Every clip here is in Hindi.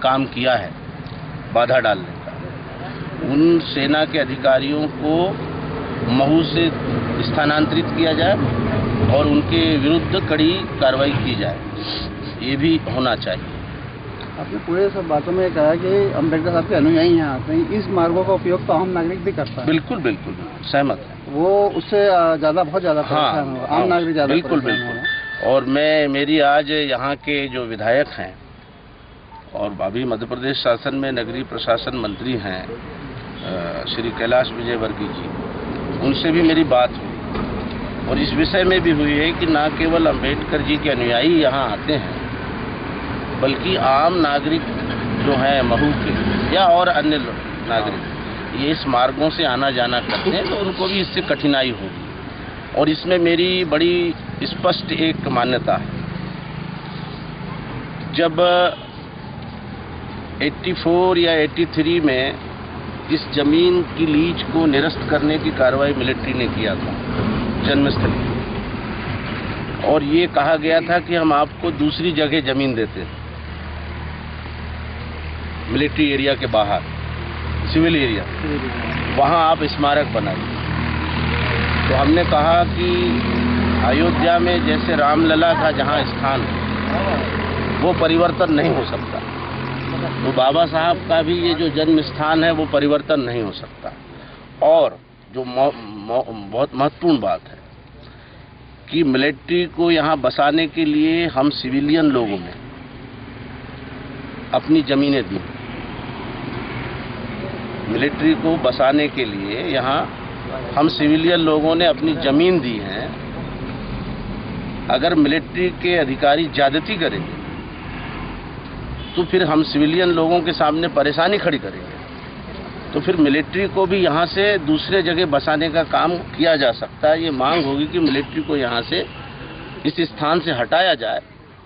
काम किया है बाधा डालने का, उन सेना के अधिकारियों को महू से स्थानांतरित किया जाए और उनके विरुद्ध कड़ी कार्रवाई की जाए, ये भी होना चाहिए। आपने पूरे सब बातों में कहा कि अम्बेडकर साहब के अनुयायी यहाँ आते हैं, इस मार्गों का उपयोग तो आम नागरिक भी करता है। बिल्कुल बिल्कुल सहमत है। वो उससे ज़्यादा बहुत ज़्यादा परेशान होगा, आम नागरिक ज़्यादा बिल्कुल बिल्कुल। और मेरी आज यहाँ के जो विधायक हैं और अभी मध्य प्रदेश शासन में नगरीय प्रशासन मंत्री हैं श्री कैलाश विजयवर्गीय जी, उनसे भी मेरी बात हुई और इस विषय में भी हुई है कि न केवल अम्बेडकर जी के अनुयायी यहाँ आते हैं, बल्कि आम नागरिक जो हैं महू के या और अन्य नागरिक ये इस मार्गों से आना जाना करते हैं, तो उनको भी इससे कठिनाई होगी। और इसमें मेरी बड़ी स्पष्ट एक मान्यता है, जब 84 या 83 में इस जमीन की लीज को निरस्त करने की कार्रवाई मिलिट्री ने किया था जन्मस्थली, और ये कहा गया था कि हम आपको दूसरी जगह जमीन देते हैं मिलिट्री एरिया के बाहर, सिविल एरिया, वहाँ आप स्मारक बनाइए। तो हमने कहा कि अयोध्या में जैसे रामलला का जहाँ स्थान वो परिवर्तन नहीं हो सकता, तो बाबा साहब का भी ये जो जन्म स्थान है वो परिवर्तन नहीं हो सकता। और जो बहुत महत्वपूर्ण बात है कि मिलिट्री को यहाँ बसाने के लिए हम सिविलियन लोगों ने अपनी ज़मीनें दी। मिलिट्री को बसाने के लिए यहाँ हम सिविलियन लोगों ने अपनी ज़मीन दी है। अगर मिलिट्री के अधिकारी ज्यादती करेंगे तो फिर हम सिविलियन लोगों के सामने परेशानी खड़ी करेंगे, तो फिर मिलिट्री को भी यहाँ से दूसरे जगह बसाने का काम किया जा सकता है। ये मांग होगी कि मिलिट्री को यहाँ से इस स्थान से हटाया जाए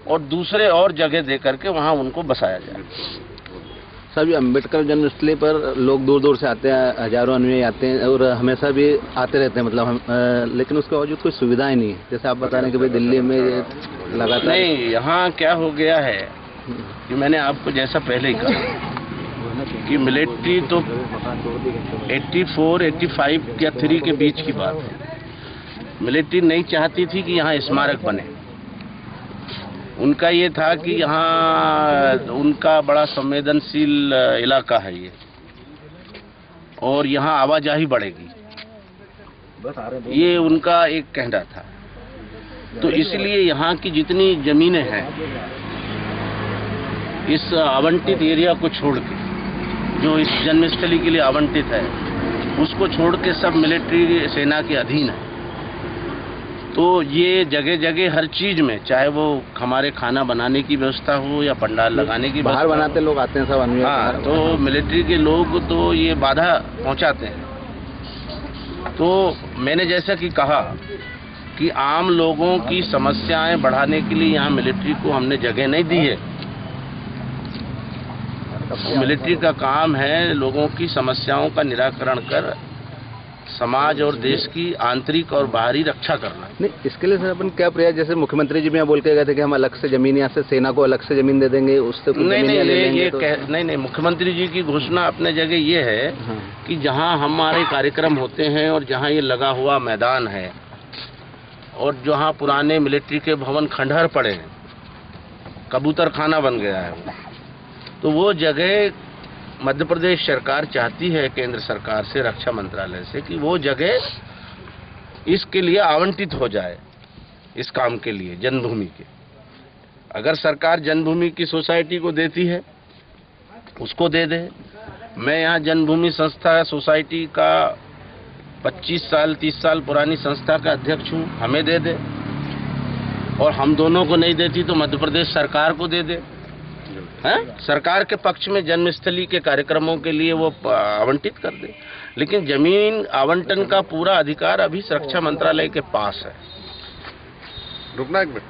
और दूसरे और जगह दे करके वहाँ उनको बसाया जाए। सभी अम्बेडकर जन्मस्थली पर लोग दूर दूर से आते हैं, हजारों अनुयायी आते हैं और हमेशा भी आते रहते हैं, मतलब लेकिन उसके बावजूद कोई सुविधाएं नहीं है। जैसे आप बता रहे हैं कि भाई दिल्ली में लगातार नहीं, यहाँ क्या हो गया है कि मैंने आपको जैसा पहले ही कहा कि मिलिट्री तो 84, 85 या 3 के बीच की बात है। मिलिट्री नहीं चाहती थी कि यहाँ स्मारक बने। उनका ये था कि यहाँ उनका बड़ा संवेदनशील इलाका है ये, और यहाँ आवाजाही बढ़ेगी, ये उनका एक कहना था। तो इसलिए यहाँ की जितनी ज़मीनें हैं इस आवंटित एरिया को छोड़ के, जो इस जन्मस्थली के लिए आवंटित है, उसको छोड़ के सब मिलिट्री सेना के अधीन है। तो ये जगह जगह हर चीज़ में, चाहे वो हमारे खाना बनाने की व्यवस्था हो या पंडाल लगाने की, बाहर बनाते लोग आते हैं सब अनुयायी। हाँ, तो मिलिट्री के लोग तो ये बाधा पहुंचाते हैं। तो मैंने जैसा कि कहा कि आम लोगों की समस्याएं बढ़ाने के लिए यहाँ मिलिट्री को हमने जगह नहीं दी है। मिलिट्री का काम है लोगों की समस्याओं का निराकरण कर समाज और देश की आंतरिक और बाहरी रक्षा करना। नहीं, इसके लिए सर अपन क्या प्रयास, जैसे मुख्यमंत्री जी भी यहाँ बोल के गए थे कि हम अलग से जमीन यहाँ से सेना को अलग से जमीन दे देंगे, उससे नहीं, मुख्यमंत्री जी की घोषणा अपने जगह ये है कि जहाँ हमारे कार्यक्रम होते हैं और जहाँ ये लगा हुआ मैदान है और जहाँ पुराने मिलिट्री के भवन खंडहर पड़े हैं, कबूतर खाना बन गया है, तो वो जगह मध्य प्रदेश सरकार चाहती है केंद्र सरकार से, रक्षा मंत्रालय से, कि वो जगह इसके लिए आवंटित हो जाए, इस काम के लिए जन्मभूमि के। अगर सरकार जन्मभूमि की सोसाइटी को देती है उसको दे दे। मैं यहाँ जन्मभूमि संस्था सोसाइटी का 25 साल 30 साल पुरानी संस्था का अध्यक्ष हूँ, हमें दे दे। और हम दोनों को नहीं देती तो मध्य प्रदेश सरकार को दे दे। सरकार के पक्ष में जन्मस्थली के कार्यक्रमों के लिए वो आवंटित कर दे। लेकिन जमीन आवंटन का पूरा अधिकार अभी रक्षा मंत्रालय के पास है। रुकना एक मिनट।